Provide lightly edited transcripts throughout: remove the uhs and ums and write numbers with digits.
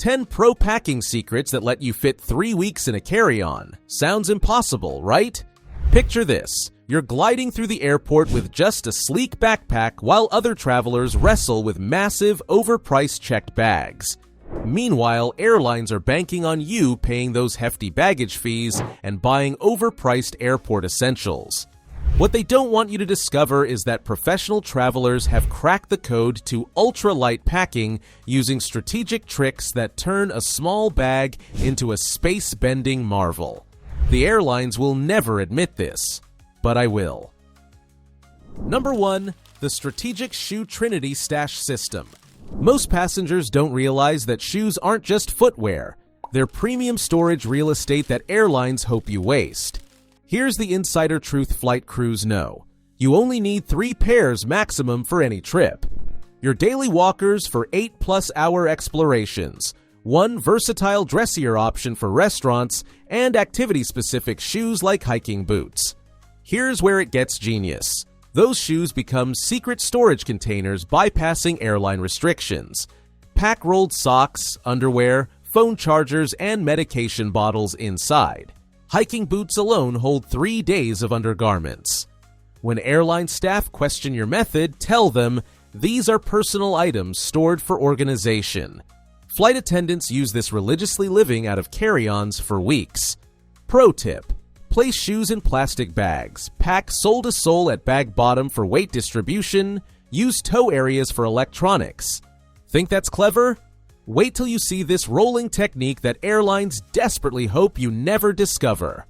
10 pro packing secrets that let you fit 3 weeks in a carry-on. Sounds impossible, right? Picture this. You're gliding through the airport with just a sleek backpack while other travelers wrestle with massive, overpriced checked bags. Meanwhile, airlines are banking on you paying those hefty baggage fees and buying overpriced airport essentials. What they don't want you to discover is that professional travelers have cracked the code to ultra-light packing using strategic tricks that turn a small bag into a space-bending marvel. The airlines will never admit this, but I will. Number 1. The Strategic Shoe Trinity Stash System. Most passengers don't realize that shoes aren't just footwear. They're premium storage real estate that airlines hope you waste. Here's the insider truth flight crews know. You only need 3 pairs maximum for any trip. Your daily walkers for 8+ hour explorations, 1 versatile dressier option for restaurants, and activity-specific shoes like hiking boots. Here's where it gets genius. Those shoes become secret storage containers bypassing airline restrictions. Pack rolled socks, underwear, phone chargers, and medication bottles inside. Hiking boots alone hold 3 days of undergarments. When airline staff question your method, tell them, these are personal items stored for organization. Flight attendants use this religiously living out of carry-ons for weeks. Pro tip. Place shoes in plastic bags. Pack sole to sole at bag bottom for weight distribution. Use toe areas for electronics. Think that's clever? Wait till you see this rolling technique that airlines desperately hope you never discover.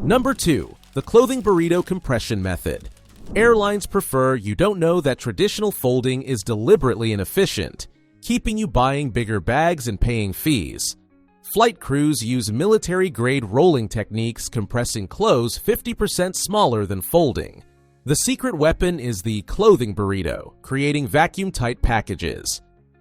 Number 2. The clothing burrito compression method. Airlines prefer you don't know that traditional folding is deliberately inefficient, keeping you buying bigger bags and paying fees. Flight crews use military-grade rolling techniques compressing clothes 50% smaller than folding. The secret weapon is the clothing burrito, creating vacuum-tight packages.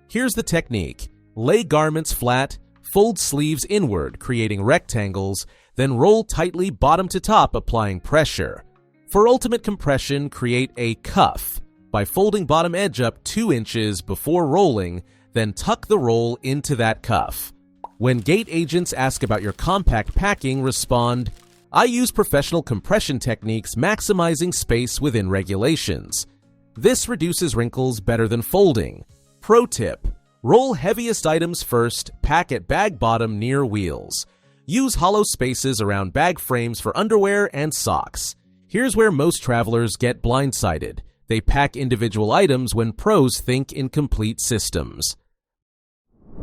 Here's the technique. Lay garments flat, fold sleeves inward, creating rectangles, then roll tightly bottom to top, applying pressure. For ultimate compression, create a cuff by folding bottom edge up 2 inches before rolling, then tuck the roll into that cuff. When gate agents ask about your compact packing, respond, I use professional compression techniques maximizing space within regulations. This reduces wrinkles better than folding. Pro tip, roll heaviest items first, pack at bag bottom near wheels. Use hollow spaces around bag frames for underwear and socks. Here's where most travelers get blindsided. They pack individual items when pros think in complete systems.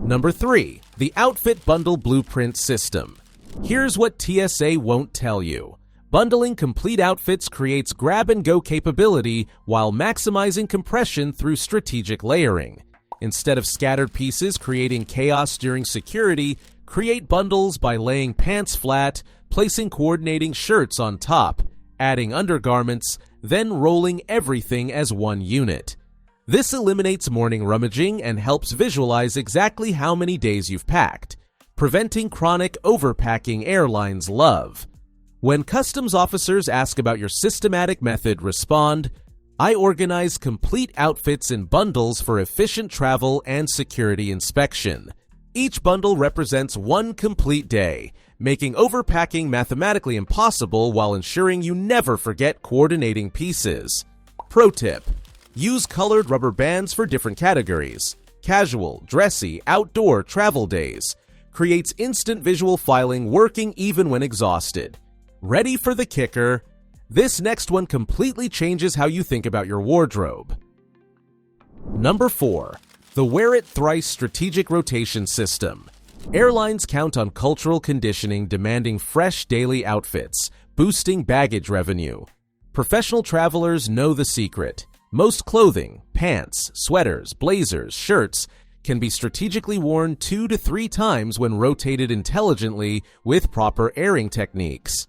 Number 3. The Outfit Bundle Blueprint System. Here's what TSA won't tell you. Bundling complete outfits creates grab-and-go capability while maximizing compression through strategic layering. Instead of scattered pieces creating chaos during security, create bundles by laying pants flat, placing coordinating shirts on top, adding undergarments, then rolling everything as one unit. This eliminates morning rummaging and helps visualize exactly how many days you've packed, preventing chronic overpacking airlines love. When customs officers ask about your systematic method, respond, I organize complete outfits in bundles for efficient travel and security inspection. Each bundle represents 1 complete day, making overpacking mathematically impossible while ensuring you never forget coordinating pieces. Pro tip. Use colored rubber bands for different categories. Casual, dressy, outdoor, travel days. Creates instant visual filing working even when exhausted. Ready for the kicker? This next one completely changes how you think about your wardrobe. Number 4. The Wear It Thrice Strategic Rotation System. Airlines count on cultural conditioning demanding fresh daily outfits, boosting baggage revenue. Professional travelers know the secret. Most clothing, pants, sweaters, blazers, shirts, can be strategically worn 2 to 3 times when rotated intelligently with proper airing techniques.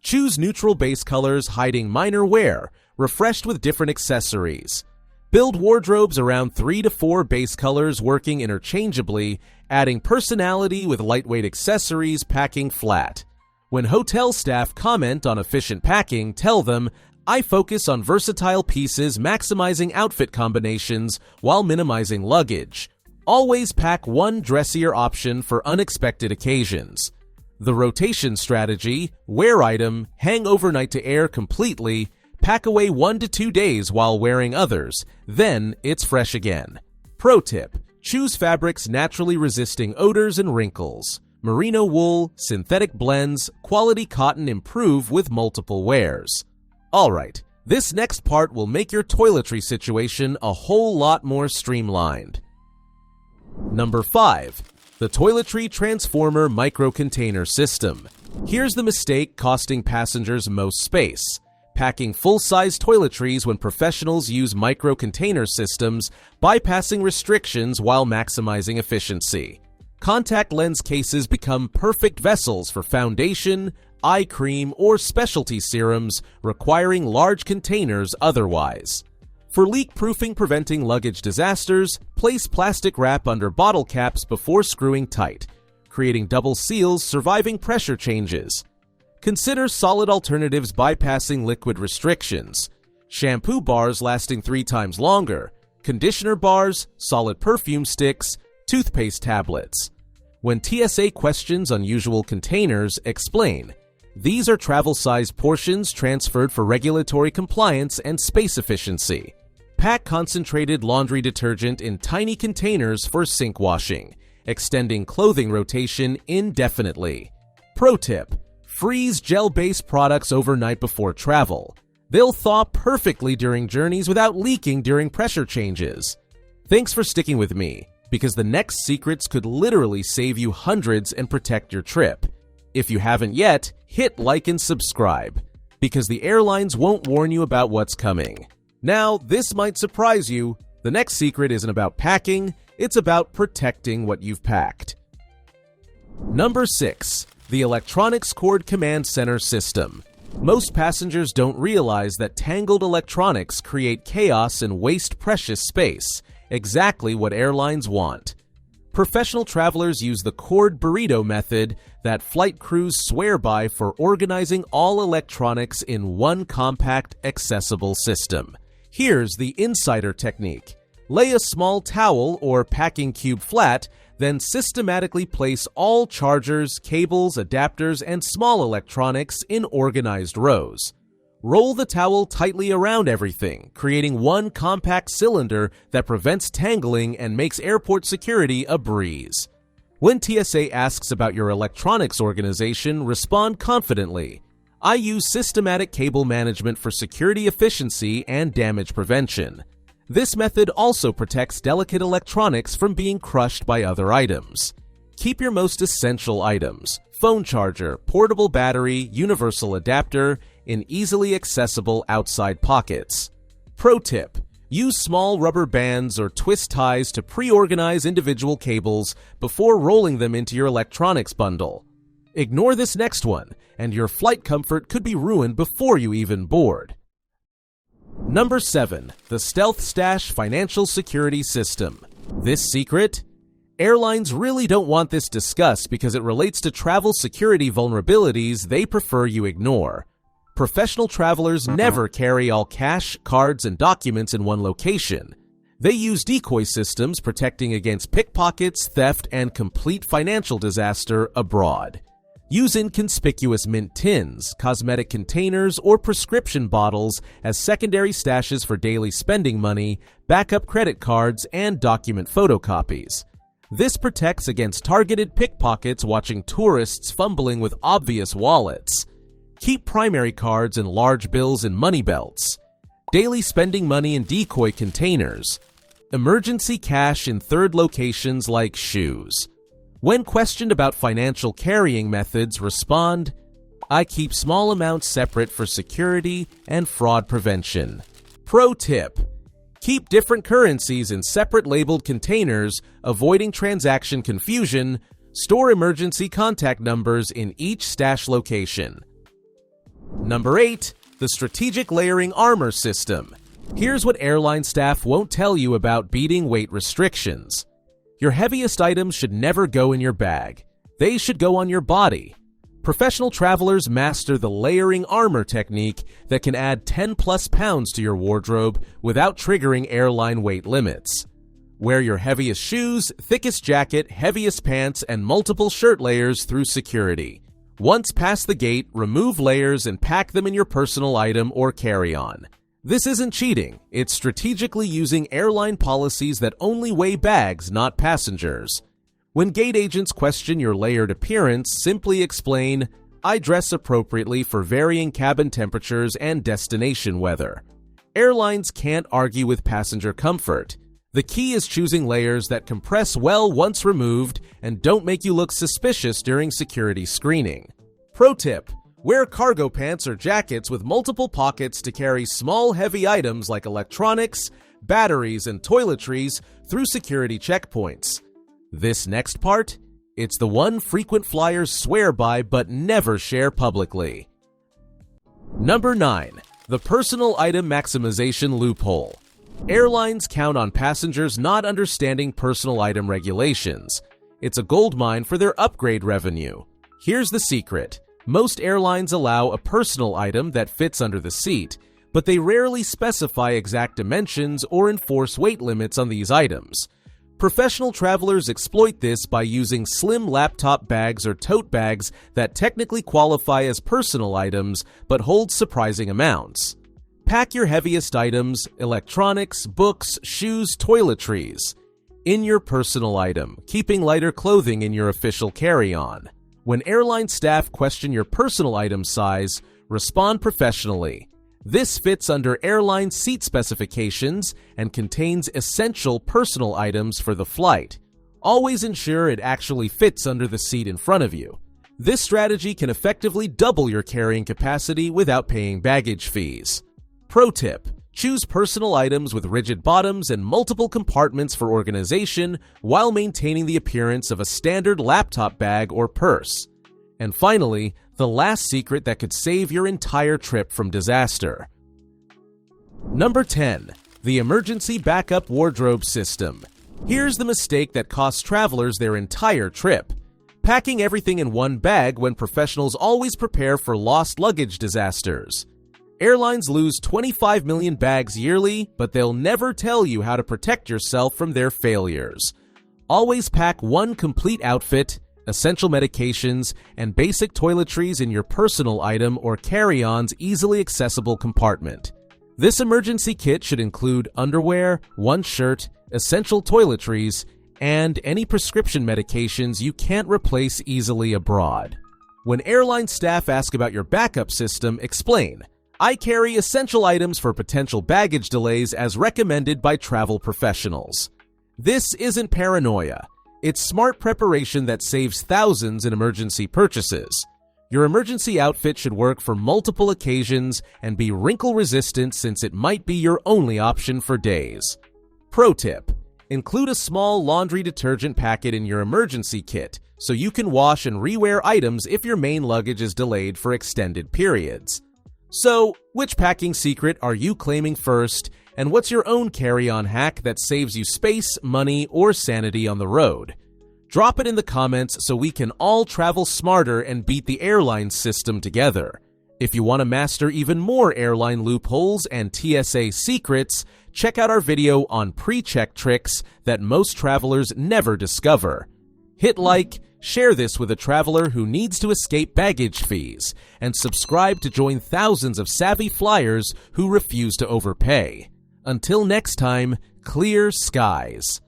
Choose neutral base colors hiding minor wear, refreshed with different accessories. Build wardrobes around 3 to 4 base colors working interchangeably, adding personality with lightweight accessories packing flat. When hotel staff comment on efficient packing, tell them, I focus on versatile pieces maximizing outfit combinations while minimizing luggage. Always pack one dressier option for unexpected occasions. The rotation strategy: wear item, hang overnight to air completely, pack away 1 to 2 days while wearing others, then it's fresh again. Pro tip: choose fabrics naturally resisting odors and wrinkles. Merino wool, synthetic blends, quality cotton improve with multiple wears. Alright, this next part will make your toiletry situation a whole lot more streamlined. Number 5. The Toiletry Transformer Micro-Container System. Here's the mistake costing passengers most space: packing full-size toiletries when professionals use micro-container systems, bypassing restrictions while maximizing efficiency. Contact lens cases become perfect vessels for foundation, eye cream, or specialty serums, requiring large containers otherwise. For leak-proofing, preventing luggage disasters, place plastic wrap under bottle caps before screwing tight, creating double seals surviving pressure changes. Consider solid alternatives bypassing liquid restrictions. Shampoo bars lasting 3 times longer, conditioner bars, solid perfume sticks, toothpaste tablets. When TSA questions unusual containers, explain: these are travel-sized portions transferred for regulatory compliance and space efficiency. Pack concentrated laundry detergent in tiny containers for sink washing, extending clothing rotation indefinitely. Pro tip: freeze gel-based products overnight before travel. They'll thaw perfectly during journeys without leaking during pressure changes. Thanks for sticking with me, because the next secrets could literally save you hundreds and protect your trip. If you haven't yet, hit like and subscribe, because the airlines won't warn you about what's coming. Now, this might surprise you. The next secret isn't about packing, it's about protecting what you've packed. Number 6. The Electronics Cord Command Center System. Most passengers don't realize that tangled electronics create chaos and waste precious space, exactly what airlines want. Professional travelers use the cord burrito method that flight crews swear by for organizing all electronics in one compact, accessible system. Here's the insider technique. Lay a small towel or packing cube flat, then systematically place all chargers, cables, adapters, and small electronics in organized rows. Roll the towel tightly around everything, creating one compact cylinder that prevents tangling and makes airport security a breeze. When TSA asks about your electronics organization, respond confidently: I use systematic cable management for security efficiency and damage prevention. This method also protects delicate electronics from being crushed by other items. Keep your most essential items: phone charger, portable battery, universal adapter, in easily accessible outside pockets. Pro tip: use small rubber bands or twist ties to pre-organize individual cables before rolling them into your electronics bundle. Ignore this next one, and your flight comfort could be ruined before you even board. Number 7. The Stealth Stash Financial Security System. This secret? Airlines really don't want this discussed because it relates to travel security vulnerabilities they prefer you ignore. Professional travelers never carry all cash, cards, and documents in one location. They use decoy systems protecting against pickpockets, theft, and complete financial disaster abroad. Use inconspicuous mint tins, cosmetic containers, or prescription bottles as secondary stashes for daily spending money, backup credit cards, and document photocopies. This protects against targeted pickpockets watching tourists fumbling with obvious wallets. Keep primary cards and large bills in money belts. Daily spending money in decoy containers. Emergency cash in third locations like shoes. When questioned about financial carrying methods, respond: I keep small amounts separate for security and fraud prevention. Pro tip: keep different currencies in separate labeled containers, avoiding transaction confusion. Store emergency contact numbers in each stash location. Number 8. The Strategic Layering Armor System. Here's what airline staff won't tell you about beating weight restrictions. Your heaviest items should never go in your bag. They should go on your body. Professional travelers master the layering armor technique that can add 10+ pounds to your wardrobe without triggering airline weight limits. Wear your heaviest shoes, thickest jacket, heaviest pants, and multiple shirt layers through security. Once past the gate, remove layers and pack them in your personal item or carry-on. This isn't cheating, it's strategically using airline policies that only weigh bags, not passengers. When gate agents question your layered appearance, simply explain, "I dress appropriately for varying cabin temperatures and destination weather." Airlines can't argue with passenger comfort. The key is choosing layers that compress well once removed and don't make you look suspicious during security screening. Pro tip: wear cargo pants or jackets with multiple pockets to carry small, heavy items like electronics, batteries, and toiletries through security checkpoints. This next part? It's the one frequent flyers swear by but never share publicly. Number 9. The personal item maximization loophole. Airlines count on passengers not understanding personal item regulations. It's a goldmine for their upgrade revenue. Here's the secret. Most airlines allow a personal item that fits under the seat, but they rarely specify exact dimensions or enforce weight limits on these items. Professional travelers exploit this by using slim laptop bags or tote bags that technically qualify as personal items but hold surprising amounts. Pack your heaviest items, electronics, books, shoes, toiletries, in your personal item, keeping lighter clothing in your official carry-on. When airline staff question your personal item size, respond professionally. This fits under airline seat specifications and contains essential personal items for the flight. Always ensure it actually fits under the seat in front of you. This strategy can effectively double your carrying capacity without paying baggage fees. Pro tip: choose personal items with rigid bottoms and multiple compartments for organization while maintaining the appearance of a standard laptop bag or purse. And finally, the last secret that could save your entire trip from disaster. Number 10. The emergency backup wardrobe system. Here's the mistake that costs travelers their entire trip. Packing everything in one bag when professionals always prepare for lost luggage disasters. Airlines lose 25 million bags yearly, but they'll never tell you how to protect yourself from their failures. Always pack one complete outfit, essential medications, and basic toiletries in your personal item or carry-on's easily accessible compartment. This emergency kit should include underwear, one shirt, essential toiletries, and any prescription medications you can't replace easily abroad. When airline staff ask about your backup system, explain, "I carry essential items for potential baggage delays as recommended by travel professionals." This isn't paranoia. It's smart preparation that saves thousands in emergency purchases. Your emergency outfit should work for multiple occasions and be wrinkle-resistant since it might be your only option for days. Pro tip: include a small laundry detergent packet in your emergency kit so you can wash and rewear items if your main luggage is delayed for extended periods. So, which packing secret are you claiming first, and what's your own carry-on hack that saves you space, money, or sanity on the road? Drop it in the comments so we can all travel smarter and beat the airline system together. If you want to master even more airline loopholes and TSA secrets, check out our video on pre-check tricks that most travelers never discover. Hit like, share this with a traveler who needs to escape baggage fees, and subscribe to join thousands of savvy flyers who refuse to overpay. Until next time, clear skies.